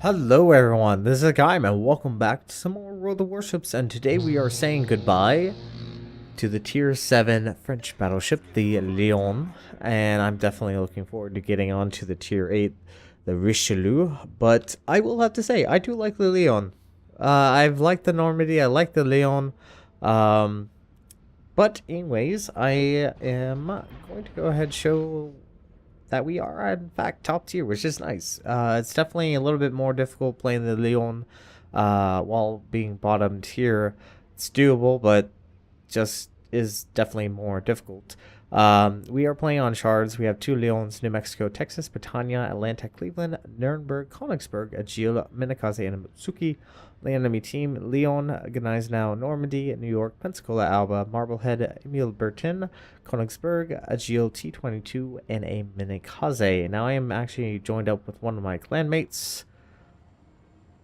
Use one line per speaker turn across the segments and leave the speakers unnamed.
Hello everyone, this is Hakaym and welcome back to some more World of Warships, and today we are saying goodbye to the Tier 7 French battleship, the Lyon, and I'm definitely looking forward to getting on to the Tier 8, the Richelieu, but I will have to say, I do like the Lyon. I've liked the Normandy, I like the Lyon, but anyways, I am going to go ahead and show that we are in fact top tier, which is nice. It's definitely a little bit more difficult playing the Lyon while being bottom tier. It's doable, but just is definitely more difficult. We are playing on shards. We have 2 Lyons: New Mexico, Texas, Britannia, Atlanta, Cleveland, Nuremberg, Königsberg, Agile, Minakaze, and Mutsuki. The enemy team: Lyon, Gneisenau, Normandy, New York, Pensacola, Alba, Marblehead, Emil Bertin, Königsberg, Agile, T-22, and a Minakaze. Now I am actually joined up with one of my clanmates,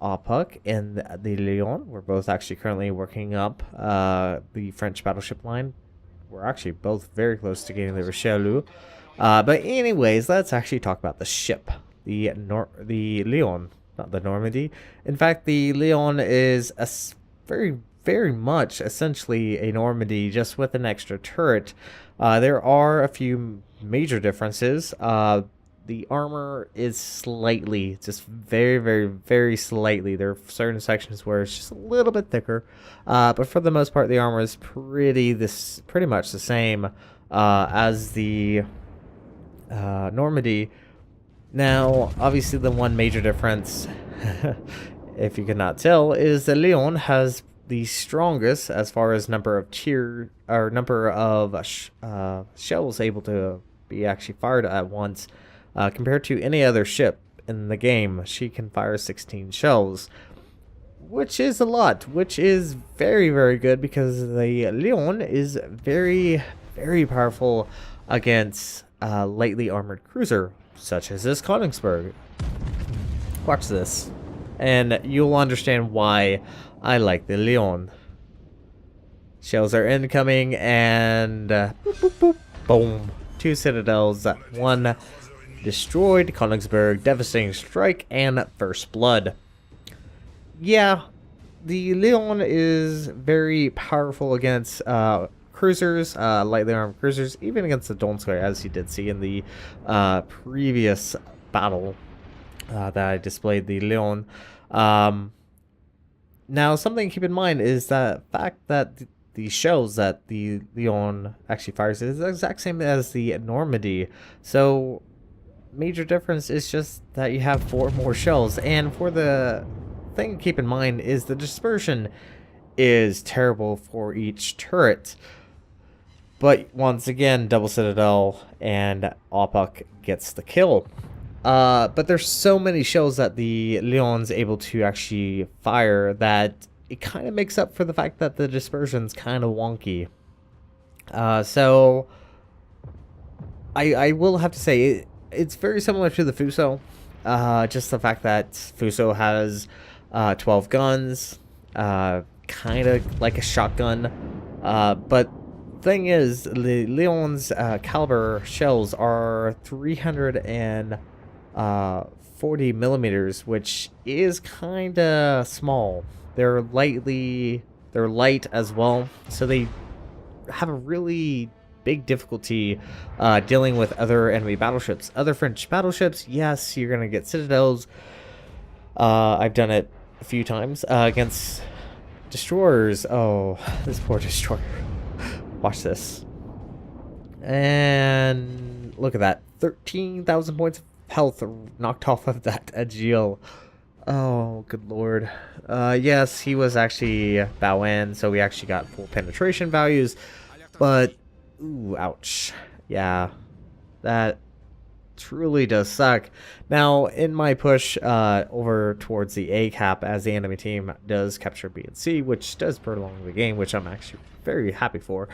Puck, and the Lyon. We're both actually currently working up the French battleship line. We're actually both very close to getting the Richelieu. But anyways, let's actually talk about the ship. The Lyon, not the Normandy. In fact, the Lyon is a very much essentially a Normandy, just with an extra turret. There are a few major differences. The armor is slightly, just very slightly. There are certain sections where it's just a little bit thicker, but for the most part, the armor is pretty much the same as the Normandy. Now, obviously, the one major difference, if you cannot tell, is that Lyon has the strongest as far as number of shells able to be actually fired at once. Compared to any other ship in the game, she can fire 16 shells, which is a lot, which is very good, because the Lyon is very powerful against lightly armored cruiser, such as this Königsberg. Watch this, and you'll understand why I like the Lyon. Shells are incoming, and boop, boom. 2 citadels, 1 destroyed, Königsberg, devastating strike, and first blood. Yeah, the Lyon is very powerful against cruisers, lightly armed cruisers, even against the Donskoy, as you did see in the previous battle that I displayed the Lyon. Now, something to keep in mind is the fact that the shells that the Lyon actually fires is the exact same as the Normandy. So major difference is just that you have 4 more shells, and for the thing to keep in mind is the dispersion is terrible for each turret. But once again, double citadel and Opuck gets the kill. But there's so many shells that the Lyon's able to actually fire that it kind of makes up for the fact that the dispersion's kind of wonky. So I will have to say it's very similar to the Fuso. Just the fact that Fuso has 12 guns, kind of like a shotgun. But thing is, the Lyon's caliber shells are 340 millimeters, which is kind of small. They're light as well, so they have a really big difficulty dealing with other enemy battleships. Other French battleships, yes, you're gonna get citadels. I've done it a few times against destroyers. Oh, this poor destroyer. Watch this. And look at that. 13,000 points of health knocked off of that Agile. Oh, good lord. Yes, he was actually bow-in, so we actually got full penetration values. But, ooh, ouch. Yeah, that truly does suck. Now, in my push over towards the A cap, as the enemy team does capture B and C, which does prolong the game, which I'm actually very happy for,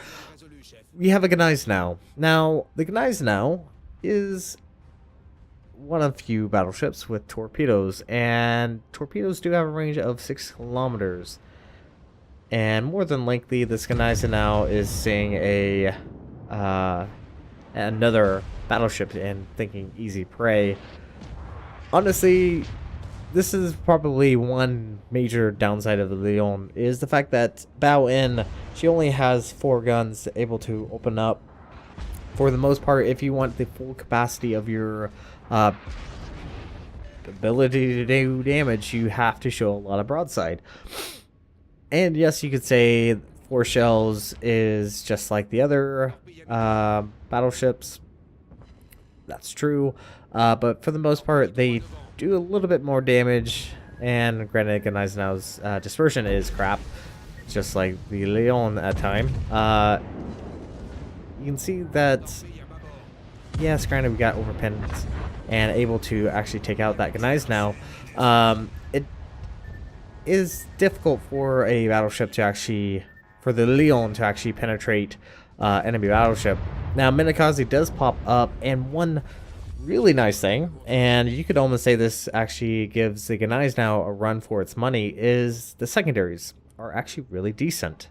we have a Gneisenau. Now, the Gneisenau is one of few battleships with torpedoes, and torpedoes do have a range of 6 kilometers. And more than likely, this Gneisenau is seeing another battleship and thinking easy prey. Honestly, this is probably one major downside of the Lyon, is the fact that Bao In, she only has 4 guns able to open up. For the most part, if you want the full capacity of your ability to do damage, you have to show a lot of broadside. And yes, you could say 4 shells is just like the other battleships. That's true. But for the most part, they do a little bit more damage. And granted, Gneisenau's dispersion is crap, just like the Lyon at time. You can see that, yes, granted, we got overpinned and able to actually take out that Gneisenau. It is difficult for a battleship to actually, for the Lyon to actually penetrate enemy battleship. Now, Minakaze does pop up, and one really nice thing, and you could almost say this actually gives the Gneisenau a run for its money, is the secondaries are actually really decent.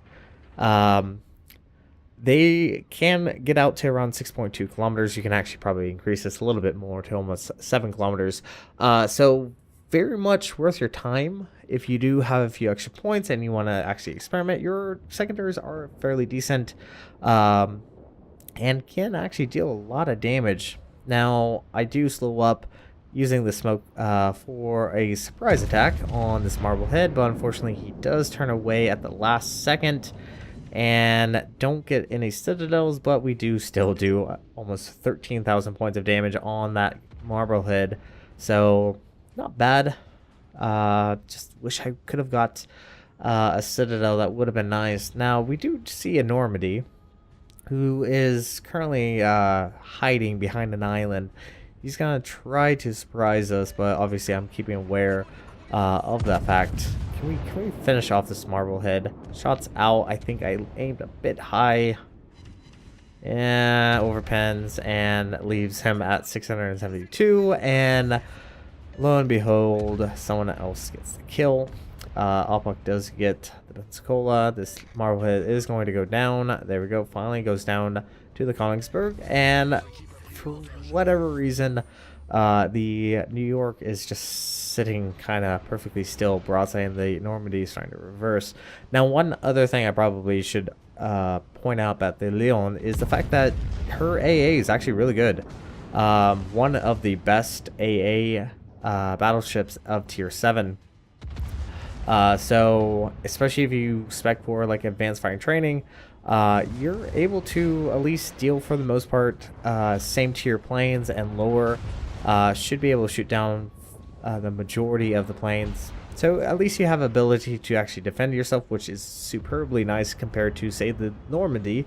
They can get out to around 6.2 kilometers. You can actually probably increase this a little bit more to almost 7 kilometers. So very much worth your time. If you do have a few extra points and you want to actually experiment, your secondaries are fairly decent and can actually deal a lot of damage. Now, I do slow up using the smoke for a surprise attack on this Marblehead, but unfortunately he does turn away at the last second. And don't get any citadels, but we do still do almost 13,000 points of damage on that Marblehead. So, not bad. Just wish I could have got a citadel. That would have been nice. Now, we do see a Normandy, who is currently hiding behind an island. He's going to try to surprise us, but obviously I'm keeping aware of that fact. Can we finish off this Marblehead? Shots out. I think I aimed a bit high. Yeah, overpens and leaves him at 672. And lo and behold, someone else gets the kill. Alpok does get the Pensacola. This Marblehead is going to go down. There we go. Finally goes down to the Königsberg. And for whatever reason, the New York is just sitting kind of perfectly still. Broadside and the Normandy is trying to reverse. Now, one other thing I probably should point out about the Lyon is the fact that her AA is actually really good. One of the best AA battleships of tier 7. So especially if you spec for like advanced fighting training, you're able to at least deal for the most part same tier planes and lower. Should be able to shoot down the majority of the planes. So at least you have ability to actually defend yourself, which is superbly nice compared to, say, the Normandy,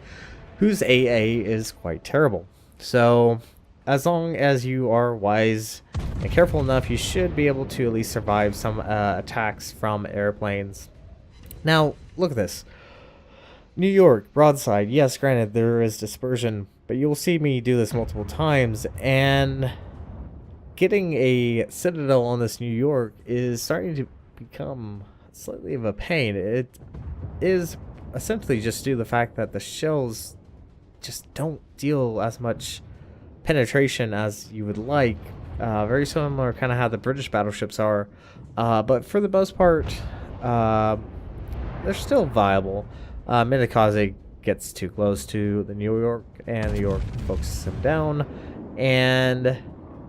whose AA is quite terrible. So as long as you are wise and careful enough, you should be able to at least survive some attacks from airplanes. Now, look at this. New York, broadside. Yes, granted, there is dispersion, but you'll see me do this multiple times, and getting a citadel on this New York is starting to become slightly of a pain. It is essentially just due to the fact that the shells just don't deal as much penetration as you would like. Very similar kind of how the British battleships are, but for the most part, they're still viable. Minakaze gets too close to the New York, and New York focuses him down, and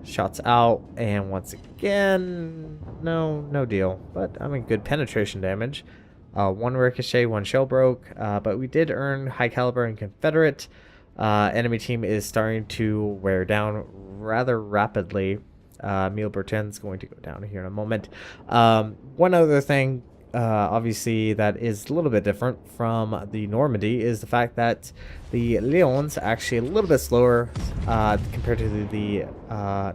shots out, and once again, no deal. But I mean, good penetration damage. One ricochet, one shell broke, but we did earn high caliber and Confederate. Enemy team is starting to wear down rather rapidly. Emile Bertin's going to go down here in a moment. One other thing, obviously, that is a little bit different from the Normandy is the fact that the Lyon's actually a little bit slower compared to the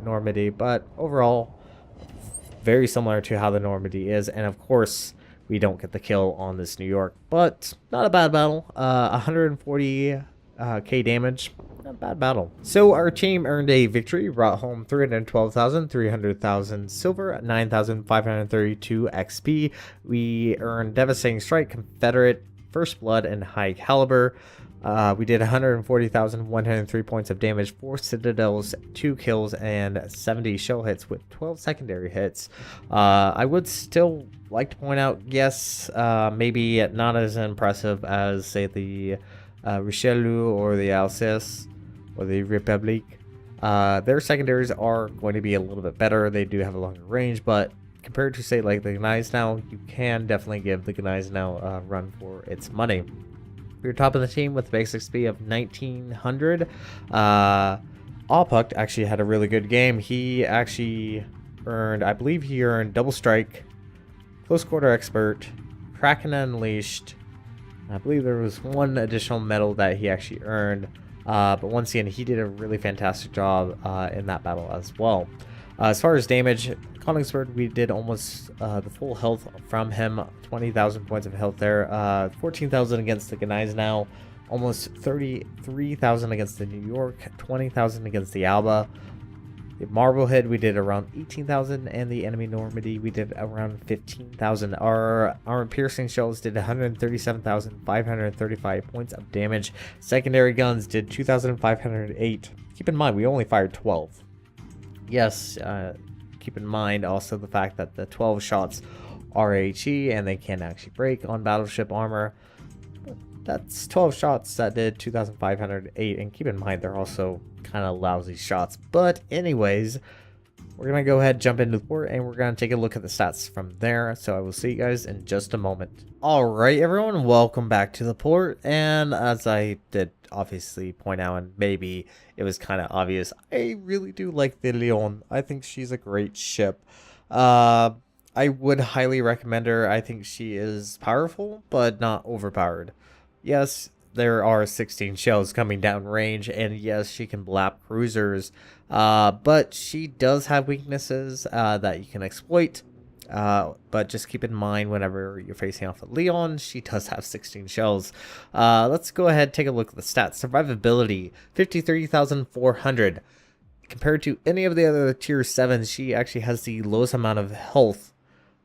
Normandy, but overall very similar to how the Normandy is. And of course, we don't get the kill on this New York, but not a bad battle. 140k damage. Not a bad battle. So our team earned a victory, brought home 312,000, 300,000 silver, 9,532 XP. We earned Devastating Strike, Confederate, First Blood, and High Caliber. We did 140,103 points of damage, 4 citadels, 2 kills, and 70 shell hits with 12 secondary hits. I would still like to point out, yes, maybe not as impressive as, say, the Richelieu or the Alsace or the Republique. Their secondaries are going to be a little bit better. They do have a longer range, but compared to, say, like the Gneisenau, you can definitely give the Gneisenau a run for its money. We're top of the team with a base XP of 1900. Alpucht actually had a really good game. He actually earned, I believe he earned Double Strike, Close Quarter Expert, Kraken Unleashed. I believe there was one additional medal that he actually earned. But once again, he did a really fantastic job in that battle as well. As far as damage, Königsberg, we did almost the full health from him, 20,000 points of health there, 14,000 against the Gneisenau, almost 33,000 against the New York, 20,000 against the Alba. The Marblehead, we did around 18,000, and the enemy Normandy, we did around 15,000. Our piercing shells did 137,535 points of damage. Secondary guns did 2,508. Keep in mind, we only fired 12. Yes, keep in mind also the fact that the 12 shots are HE and they can actually break on battleship armor. That's 12 shots that did 2,508, and keep in mind they're also kind of lousy shots. But anyways, we're going to go ahead, jump into the port, and we're going to take a look at the stats from there. So I will see you guys in just a moment. Alright everyone, welcome back to the port, and as I did obviously point out, and maybe it was kind of obvious, I really do like the Lyon. I think she's a great ship. I would highly recommend her. I think she is powerful, but not overpowered. Yes, there are 16 shells coming down range, and yes, she can blap cruisers, but she does have weaknesses that you can exploit. But just keep in mind whenever you're facing off with Lyon, she does have 16 shells. Let's go ahead and take a look at the stats. Survivability, 53,400. Compared to any of the other tier 7s, she actually has the lowest amount of health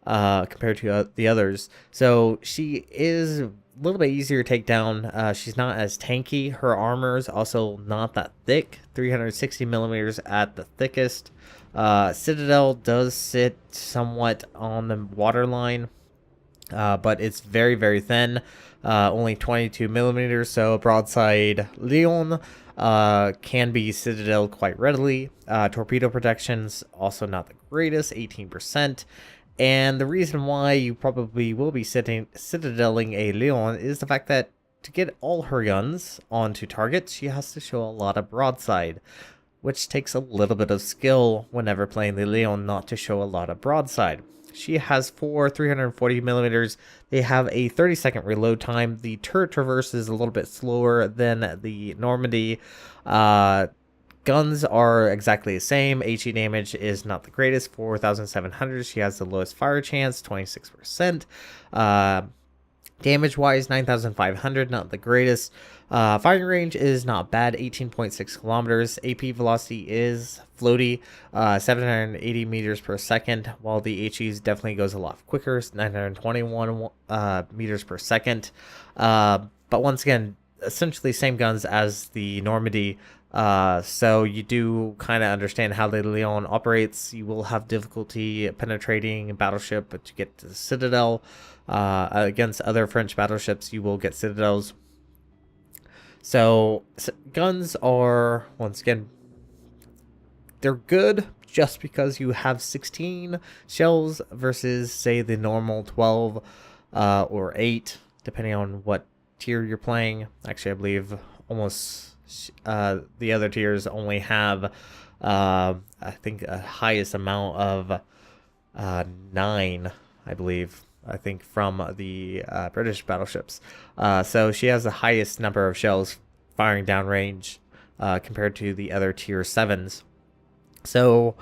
compared to the others. So she is a little bit easier to take down. She's not as tanky. Her armor is also not that thick, 360 millimeters at the thickest. Citadel does sit somewhat on the waterline, but it's very, very thin, only 22 millimeters. So Broadside Lyon can be Citadel quite readily. Torpedo protections also not the greatest, 18%. And the reason why you probably will be citadeling a Lyon is the fact that to get all her guns onto targets, she has to show a lot of broadside, which takes a little bit of skill whenever playing the Lyon not to show a lot of broadside. She has 4 340 millimeters. They have a 30-second reload time. The turret traverse is a little bit slower than the Normandy. Guns are exactly the same. HE damage is not the greatest, 4,700. She has the lowest fire chance, 26%. Damage-wise, 9,500, not the greatest. Firing range is not bad, 18.6 kilometers. AP velocity is floaty, 780 meters per second, while the HEs definitely goes a lot quicker, 921 meters per second. But once again, essentially same guns as the Normandy. So you do kind of understand how the Lyon operates. You will have difficulty penetrating a battleship, but to get to the Citadel against other French battleships, you will get Citadels. So guns are, once again, they're good just because you have 16 shells versus, say, the normal 12 or 8, depending on what tier you're playing. Actually, I believe almost the other tiers only have I think a highest amount of 9, I believe, from the British battleships. So she has the highest number of shells firing downrange compared to the other tier 7s. So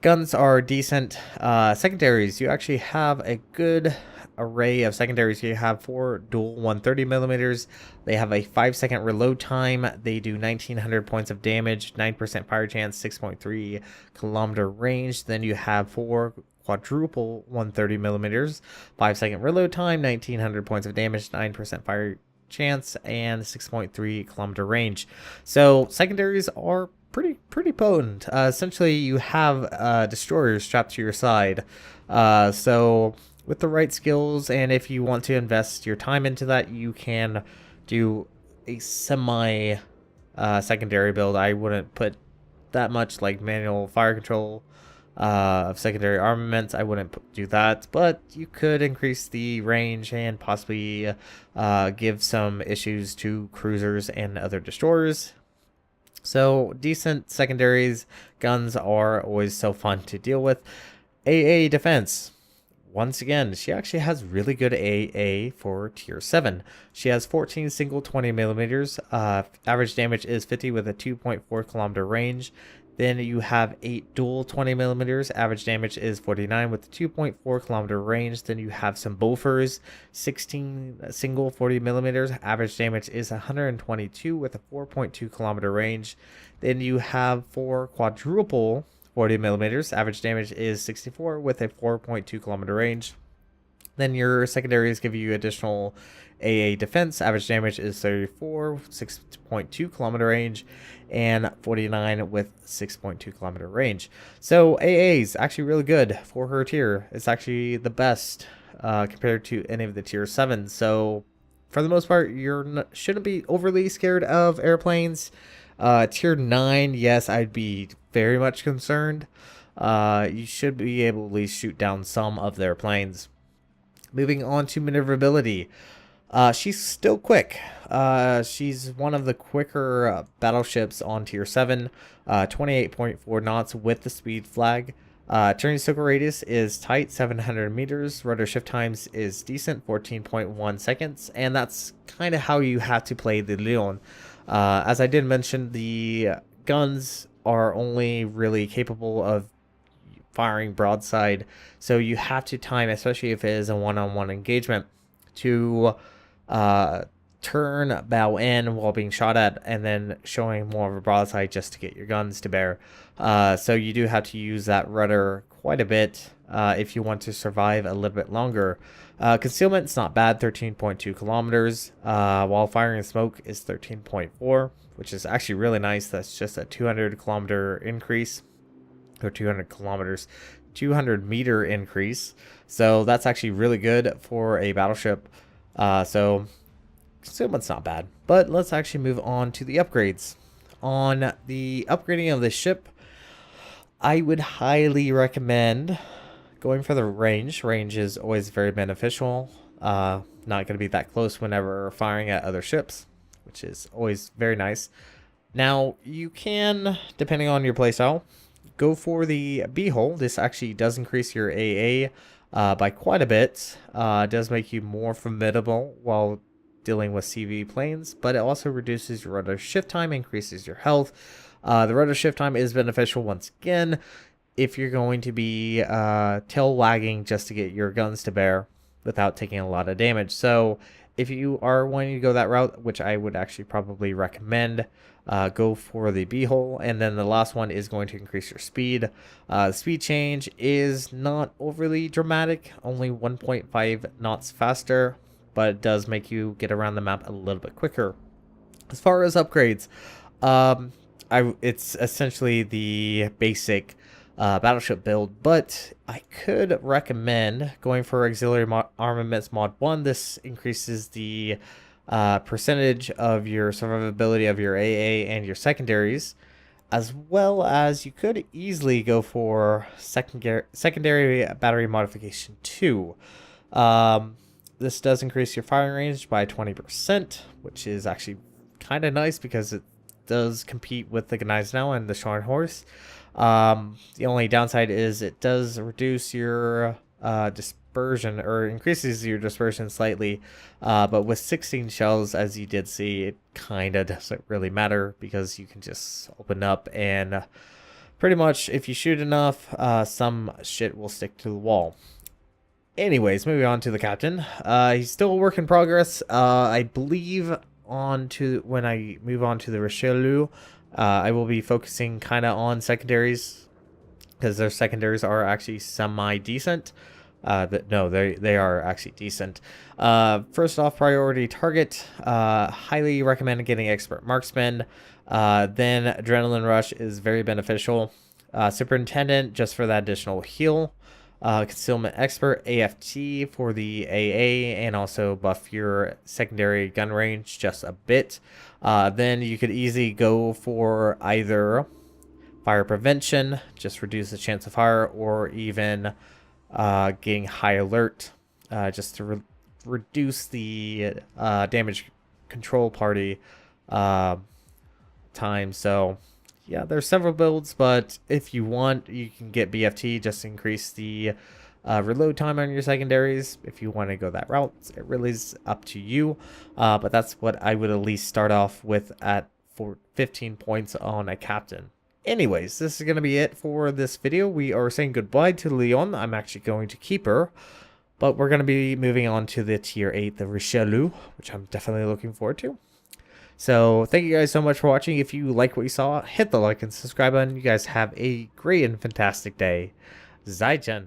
guns are decent. Secondaries, you actually have a good array of secondaries. You have 4 dual 130 millimeters. They have a 5-second reload time. They do 1,900 points of damage, 9% fire chance, 6.3 kilometer range. Then you have 4 quadruple 130 millimeters, 5-second reload time, 1,900 points of damage, 9% fire chance and 6.3 kilometer range. So secondaries are pretty potent. Essentially, you have destroyers strapped to your side. So with the right skills, and if you want to invest your time into that, you can do a semi secondary build. I wouldn't put that much like manual fire control of secondary armaments. I wouldn't do that, but you could increase the range and possibly give some issues to cruisers and other destroyers. So decent secondaries guns are always so fun to deal with. AA defense. Once again, she actually has really good AA for tier 7. She has 14 single 20 millimeters. Average damage is 50 with a 2.4 kilometer range. Then you have 8 dual 20 millimeters. Average damage is 49 with a 2.4 kilometer range. Then you have some Bofors, 16 single 40 millimeters. Average damage is 122 with a 4.2 kilometer range. Then you have 4 quadruple 40 millimeters. Average damage is 64 with a 4.2 kilometer range. Then your secondaries give you additional AA defense. Average damage is 34, 6.2 kilometer range, and 49 with 6.2 kilometer range. So AA is actually really good for her tier. It's actually the best compared to any of the tier 7s. So for the most part, shouldn't be overly scared of airplanes. Tier 9, yes, I'd be very much concerned. You should be able to at least shoot down some of their planes. Moving on to maneuverability. She's still quick. She's one of the quicker battleships on tier 7. 28.4 knots with the speed flag. Turning circle radius is tight, 700 meters. Rudder shift times is decent, 14.1 seconds. And that's kind of how you have to play the Lyon. As I did mention, the guns are only really capable of firing broadside, so you have to time, especially if it is a one-on-one engagement, to turn bow in while being shot at, and then showing more of a broadside just to get your guns to bear. So you do have to use that rudder quite a bit if you want to survive a little bit longer. Concealment's not bad, 13.2 kilometers, while firing smoke is 13.4, which is actually really nice. That's just a 200 kilometer increase, or 200 kilometers, 200 meter increase. So that's actually really good for a battleship. So concealment's not bad. But let's actually move on to the upgrades. On the upgrading of the ship, I would highly recommend going for the range. Range is always very beneficial. Not going to be that close whenever firing at other ships, which is always very nice. Now, you can, depending on your playstyle, go for the B-hole. This actually does increase your AA by quite a bit. It does make you more formidable while dealing with CV planes, but it also reduces your rudder shift time, increases your health. The rudder shift time is beneficial once again if you're going to be tail wagging just to get your guns to bear without taking a lot of damage. So if you are wanting to go that route, which I would actually probably recommend, go for the B-hole. And then the last one is going to increase your speed. The speed change is not overly dramatic, only 1.5 knots faster, but it does make you get around the map a little bit quicker. As far as upgrades, it's essentially the basic battleship build, but I could recommend going for auxiliary armaments mod 1. This increases the percentage of your survivability of your AA and your secondaries, as well as you could easily go for secondary battery modification 2. This does increase your firing range by 20%, which is actually kind of nice because it does compete with the Gneisenau and the Scharnhorst. The only downside is it does reduce your dispersion, or increases your dispersion slightly, but with 16 shells, as you did see, it kind of doesn't really matter because you can just open up and pretty much if you shoot enough, some shit will stick to the wall. Anyways, moving on to the captain. He's still a work in progress. I believe when I move on to the Richelieu, I will be focusing kind of on secondaries because their secondaries are actually semi-decent. No, they are actually decent. First off, priority target. Highly recommend getting expert marksman. Then adrenaline rush is very beneficial. Superintendent just for that additional heal. Concealment expert, AFT for the AA, and also buff your secondary gun range just a bit. Then you could easily go for either fire prevention, just reduce the chance of fire, or even getting high alert, just to reduce the damage control party time. So yeah, there's several builds, but if you want, you can get BFT, just increase the reload time on your secondaries. If you want to go that route, it really is up to you. But that's what I would at least start off with at for 15 points on a captain. Anyways, this is going to be it for this video. We are saying goodbye to Lyon. I'm actually going to keep her, but we're going to be moving on to the tier 8, the Richelieu, which I'm definitely looking forward to. So thank you guys so much for watching. If you like what you saw, hit the like and subscribe button. You guys have a great and fantastic day. Zaijian.